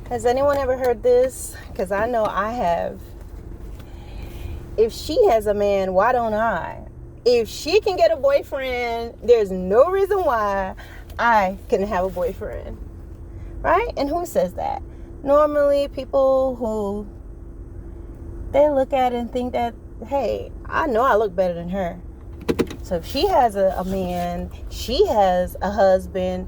Has anyone ever heard this? Because I know I have. If she has a man, why don't I? If she can get a boyfriend, there's no reason why I can have a boyfriend. Right? And who says that? Normally, people who they look at it and think that, hey, I know I look better than her. So if she has a man, she has a husband,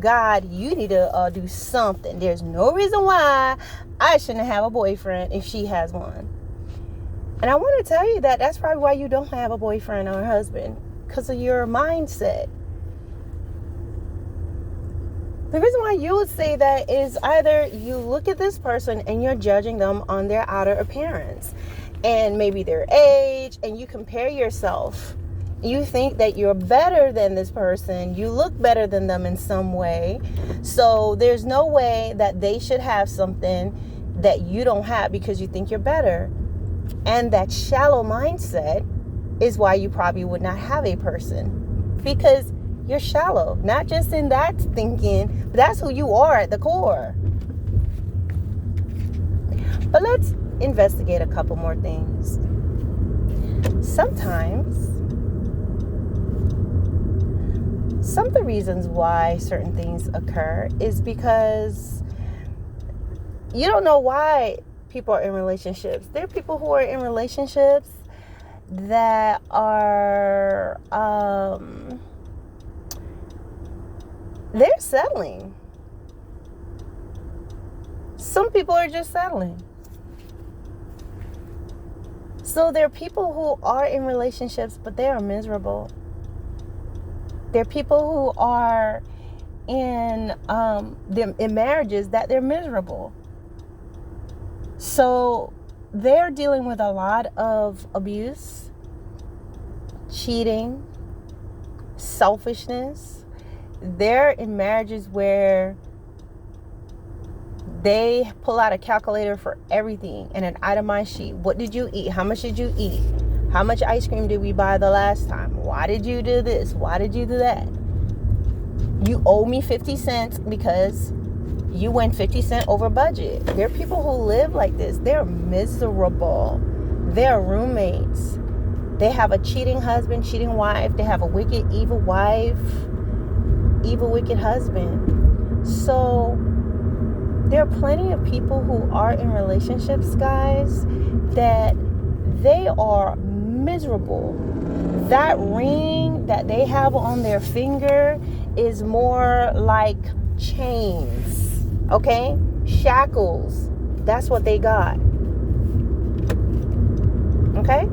God, you need to do something. There's no reason why I shouldn't have a boyfriend if she has one. And I want to tell you that that's probably why you don't have a boyfriend or a husband, because of your mindset. The reason why you would say that is either you look at this person and you're judging them on their outer appearance and maybe their age, and you compare yourself. You think that you're better than this person. You look better than them in some way. So there's no way that they should have something that you don't have because you think you're better. And that shallow mindset is why you probably would not have a person, because you're shallow, not just in that thinking, but that's who you are at the core. But let's investigate a couple more things. Sometimes, some of the reasons why certain things occur is because you don't know why people are in relationships. There are people who are in relationships that are they're settling. Some people are just settling. So there are people who are in relationships, but they are miserable. There are people who are in marriages that they're miserable. So they're dealing with a lot of abuse, cheating, selfishness. They're in marriages where they pull out a calculator for everything and an itemized sheet. What did you eat? How much did you eat? How much ice cream did we buy the last time? Why did you do this? Why did you do that? You owe me 50 cents because you went 50 cents over budget. There are people who live like this. They're miserable. They're roommates. They have a cheating husband, cheating wife. They have a wicked, evil wife, evil, wicked husband. So there are plenty of people who are in relationships, guys, that they are miserable. That ring that they have on their finger is more like chains, okay? Shackles. That's what they got. Okay?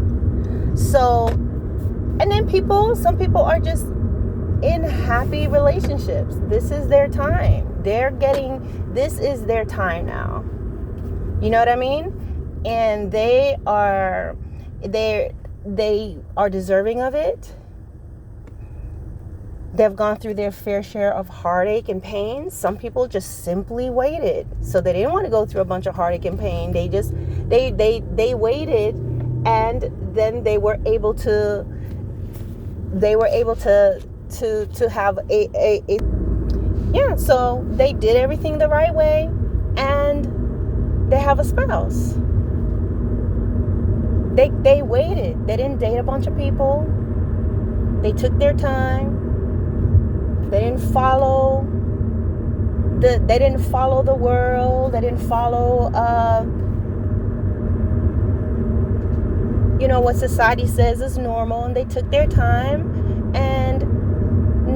So, and then some people are just in happy relationships. This is their time. This is their time now. You know what I mean? And they are deserving of it. They've gone through their fair share of heartache and pain. Some people just simply waited. So they didn't want to go through a bunch of heartache and pain. They waited, and then they were able to have so they did everything the right way, and they have a spouse. They waited. They didn't date a bunch of people. They took their time. They didn't follow the world. They didn't follow what society says is normal, and they took their time, and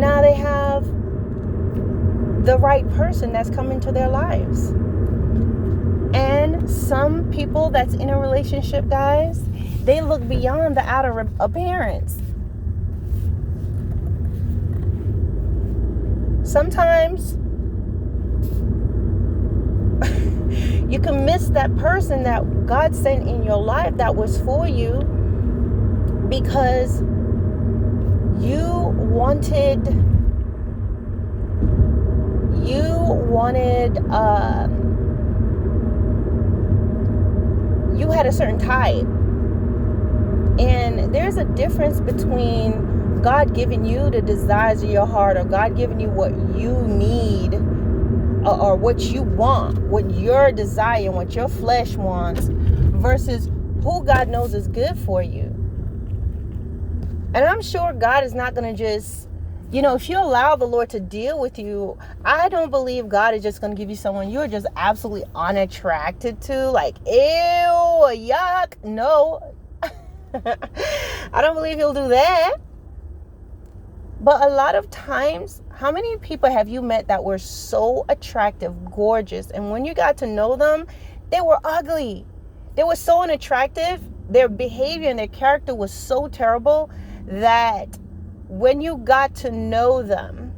now they have the right person that's come into their lives. And some people that's in a relationship, guys, they look beyond the outer appearance. Sometimes you can miss that person that God sent in your life that was for you because you wanted you had a certain type. And there's a difference between God giving you the desires of your heart, or God giving you what you need, or what you want, what your desire and what your flesh wants, versus who God knows is good for you. And I'm sure God is not going to just, if you allow the Lord to deal with you, I don't believe God is just going to give you someone you're just absolutely unattracted to. Like, ew, yuck. No. I don't believe he'll do that. But a lot of times, how many people have you met that were so attractive, gorgeous, and when you got to know them, they were ugly. They were so unattractive. Their behavior and their character was so terrible that when you got to know them,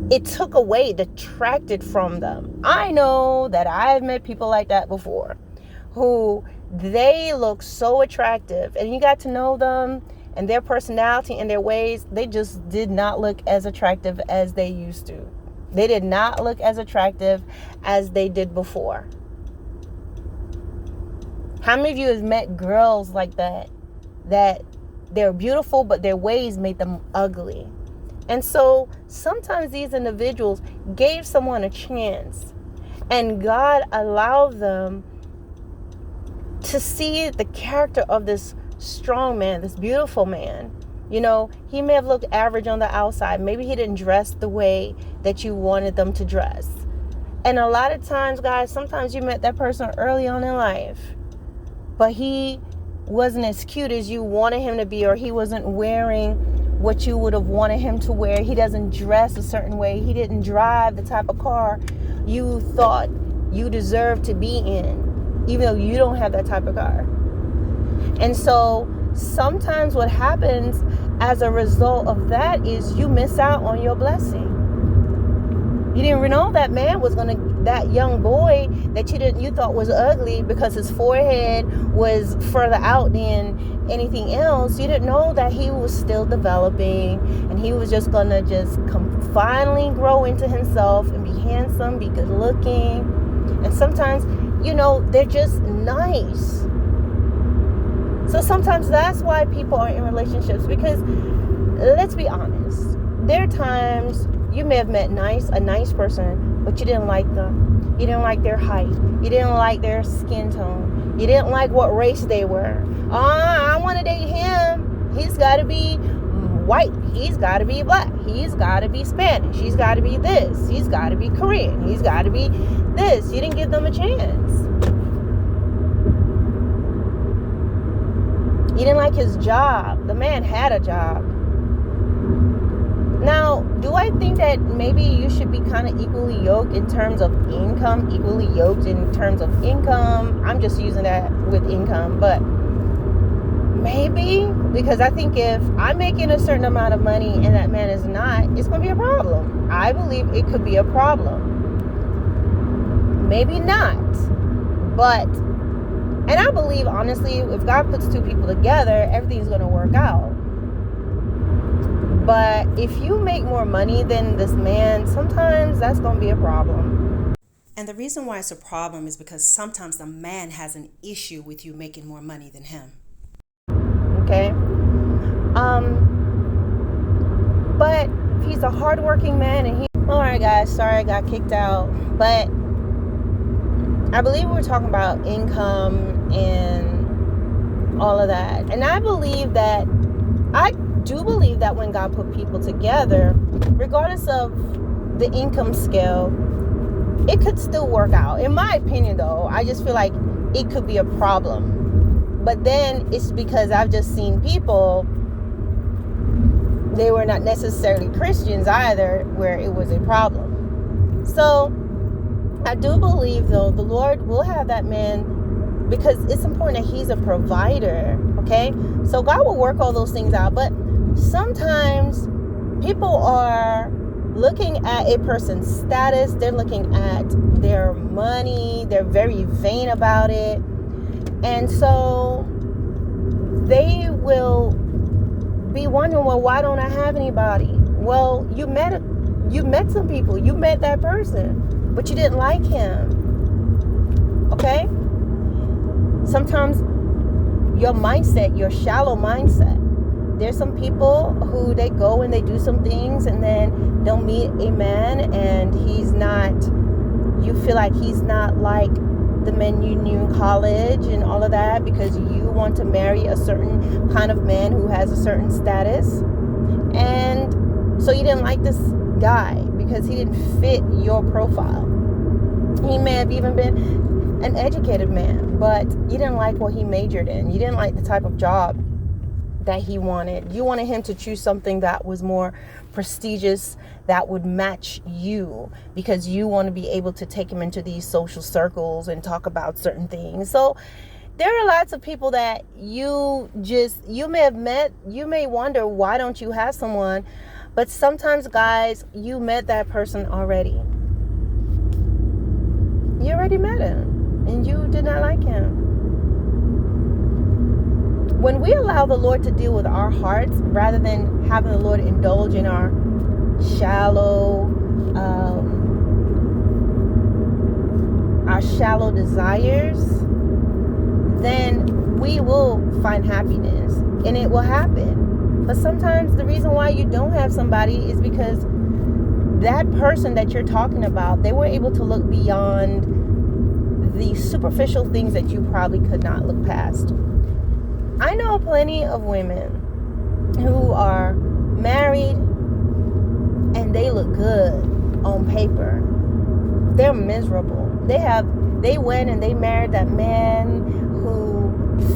it took away, detracted from them. I know that I've met people like that before, who they look so attractive, and you got to know them and their personality and their ways, they just did not look as attractive as they used to. They did not look as attractive as they did before. How many of you have met girls like that they're beautiful, but their ways made them ugly? And so sometimes these individuals gave someone a chance, and God allowed them to see the character of this strong man, this beautiful man. He may have looked average on the outside. Maybe he didn't dress the way that you wanted them to dress. And a lot of times, guys, sometimes you met that person early on in life, but he wasn't as cute as you wanted him to be, or he wasn't wearing what you would have wanted him to wear. He doesn't dress a certain way. He didn't drive the type of car you thought you deserved to be in, even though you don't have that type of car. And so sometimes what happens as a result of that is you miss out on your blessing. You didn't know that man was that young boy that you thought was ugly because his forehead was further out than anything else. You didn't know that he was still developing, and he was just going to finally grow into himself and be handsome, be good looking. And sometimes, they're just nice. So sometimes that's why people are in relationships, because let's be honest, there are times you may have met a nice person, but you didn't like them. You didn't like their height. You didn't like their skin tone. You didn't like what race they were. I want to date him. He's got to be white. He's got to be black. He's got to be Spanish. He's got to be this. He's got to be Korean. He's got to be this. You didn't give them a chance. You didn't like his job. The man had a job. Now, do I think that maybe you should be kind of equally yoked in terms of income? Equally yoked in terms of income? I'm just using that with income, but maybe, because I think if I'm making a certain amount of money and that man is not, it's going to be a problem. I believe it could be a problem. Maybe not, but, and I believe, honestly, if God puts two people together, everything's going to work out. But if you make more money than this man, sometimes that's going to be a problem. And the reason why it's a problem is because sometimes the man has an issue with you making more money than him. Okay? But if he's a hardworking man and alright guys, sorry I got kicked out. But I believe we were talking about income and all of that. And I do believe that when God put people together, regardless of the income scale, it could still work out. In my opinion, though, I just feel like it could be a problem. But then it's because I've just seen people, they were not necessarily Christians either, where it was a problem. So I do believe, though, the Lord will have that man, because it's important that he's a provider, okay? So God will work all those things out. But sometimes people are looking at a person's status, they're looking at their money, they're very vain about it, and so they will be wondering, well, why don't I have anybody? Well, you met some people, you met that person, but you didn't like him, okay? Sometimes your mindset, your shallow mindset, there's some people who they go and they do some things, and then they'll meet a man, and you feel like he's not like the men you knew in college and all of that, because you want to marry a certain kind of man who has a certain status. And so you didn't like this guy because he didn't fit your profile. He may have even been an educated man, but you didn't like what he majored in. You didn't like the type of job that he wanted. You wanted him to choose something that was more prestigious, that would match you, because you want to be able to take him into these social circles and talk about certain things. So there are lots of people that you may have met. You may wonder, why don't you have someone? But sometimes, guys, you met that person already. You already met him and you did not like him. When we allow the Lord to deal with our hearts, rather than having the Lord indulge in our shallow desires, then we will find happiness and it will happen. But sometimes the reason why you don't have somebody is because that person that you're talking about, they were able to look beyond the superficial things that you probably could not look past. I know plenty of women who are married and they look good on paper. They're miserable. They went and they married that man who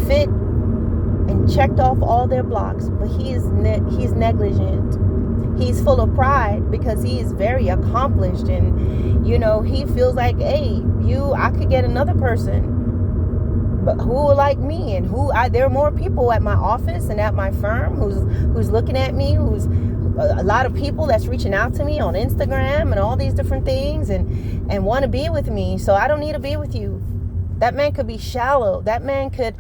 fit and checked off all their blocks, but he's negligent. He's full of pride because he is very accomplished, and he feels like, hey, I could get another person, but who will like me, and there are more people at my office and at my firm who's looking at me, who's a lot of people that's reaching out to me on Instagram and all these different things and want to be with me. So I don't need to be with you. That man could be shallow. That man could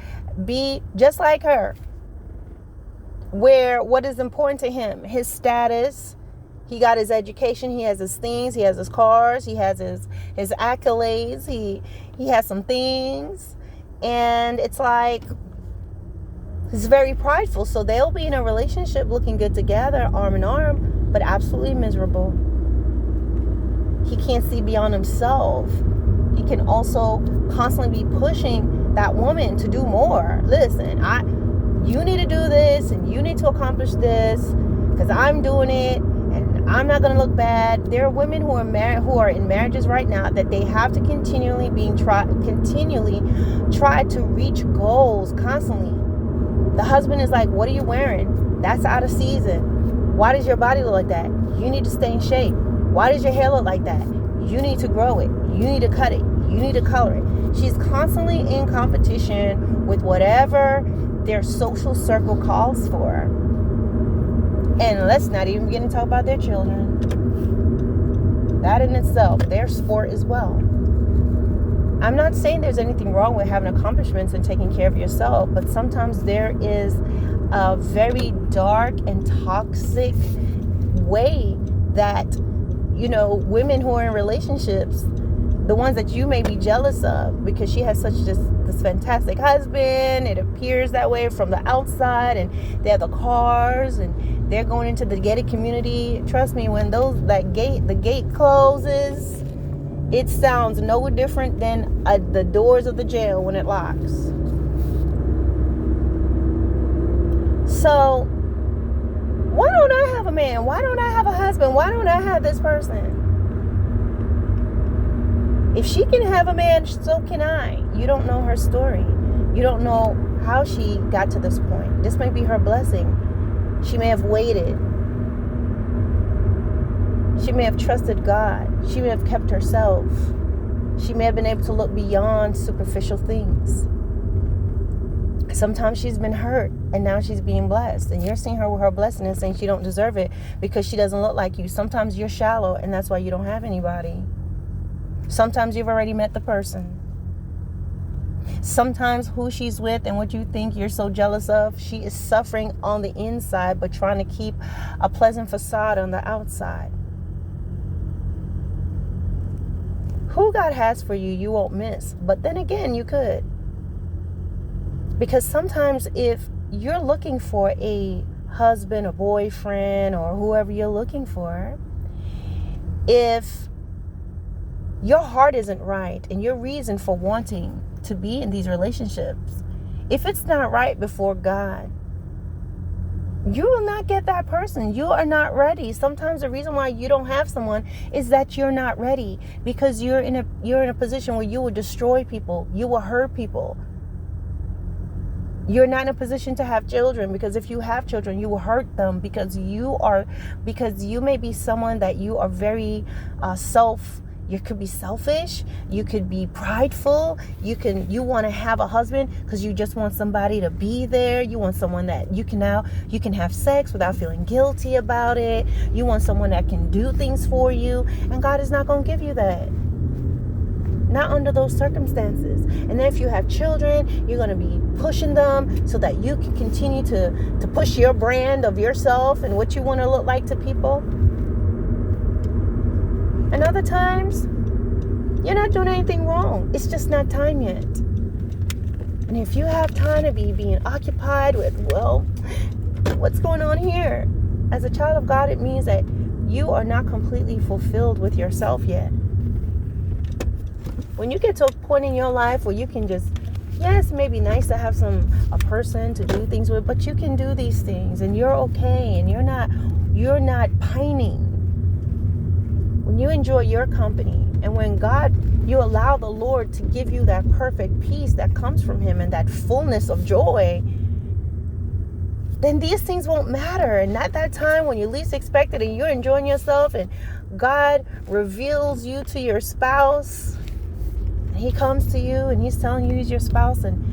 be just like her, where what is important to him, his status, he got his education, he has his things, he has his cars, he has his accolades, he has some things, and it's like he's very prideful. So they'll be in a relationship looking good together, arm in arm, but absolutely miserable. He can't see beyond himself. He can also constantly be pushing that woman to do more. Listen, you need to do this and you need to accomplish this because I'm doing it and I'm not going to look bad. There are women who are married, who are in marriages right now, that they have to continually try to reach goals constantly. The husband is like, what are you wearing? That's out of season. Why does your body look like that? You need to stay in shape. Why does your hair look like that? You need to grow it. You need to cut it. You need to color it. She's constantly in competition with whatever their social circle calls for. And let's not even begin to talk about their children. That in itself, their sport as well. I'm not saying there's anything wrong with having accomplishments and taking care of yourself, but sometimes there is a very dark and toxic way that, women who are in relationships, the ones that you may be jealous of because she has such this fantastic husband, it appears that way from the outside, and they have the cars and they're going into the gated community. Trust me, when the gate closes, it sounds no different than the doors of the jail when it locks. So why don't I have a man? Why don't I have a husband? Why don't I have this person? If she can have a man, so can I. You don't know her story. You don't know how she got to this point. This may be her blessing. She may have waited. She may have trusted God. She may have kept herself. She may have been able to look beyond superficial things. Sometimes she's been hurt and now she's being blessed. And you're seeing her with her blessing and saying she don't deserve it because she doesn't look like you. Sometimes you're shallow and that's why you don't have anybody. Sometimes you've already met the person. Sometimes who she's with and what you think you're so jealous of, she is suffering on the inside but trying to keep a pleasant facade on the outside. Who God has for you, you won't miss. But then again, you could. Because sometimes if you're looking for a husband or boyfriend or whoever you're looking for, if your heart isn't right and your reason for wanting to be in these relationships, if it's not right before God, you will not get that person. You are not ready. Sometimes the reason why you don't have someone is that you're not ready, because you're in a position where you will destroy people. You will hurt people. You're not in a position to have children, because if you have children, you will hurt them, because you may be someone that you are very you could be selfish, you could be prideful, you want to have a husband because you just want somebody to be there. You want someone that you can have sex without feeling guilty about it. You want someone that can do things for you, and God is not going to give you that. Not under those circumstances. And then if you have children, you're going to be pushing them so that you can continue to push your brand of yourself and what you want to look like to people. And other times, you're not doing anything wrong. It's just not time yet. And if you have time to be being occupied with, well, what's going on here? As a child of God, it means that you are not completely fulfilled with yourself yet. When you get to a point in your life where you can just, yes, it may be nice to have a person to do things with, but you can do these things and you're okay, and you're not pining. When you enjoy your company, and when you allow the Lord to give you that perfect peace that comes from Him and that fullness of joy, then these things won't matter. And at that time when you least expect it and you're enjoying yourself and God reveals you to your spouse, He comes to you and He's telling you He's your spouse, and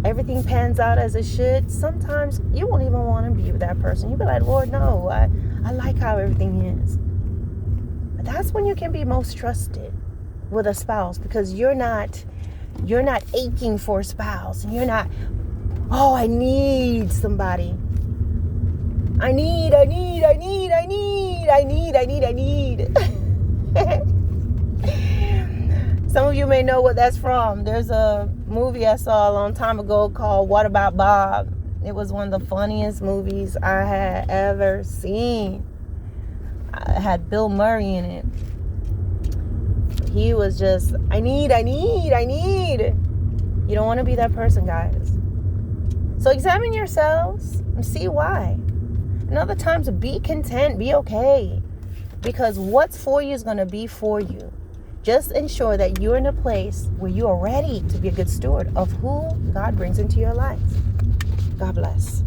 everything pans out as it should, sometimes you won't even want to be with that person. You'll be like, Lord, no, I like how everything is. But that's when you can be most trusted with a spouse, because you're not aching for a spouse, and you're not, oh, I need somebody. I need. Some of you may know what that's from. There's a movie I saw a long time ago called What About Bob? It was one of the funniest movies I had ever seen. It had Bill Murray in it. He was just, I need. You don't want to be that person, guys. So examine yourselves and see why. And other times, be content, be okay. Because what's for you is going to be for you. Just ensure that you're in a place where you are ready to be a good steward of who God brings into your life. God bless.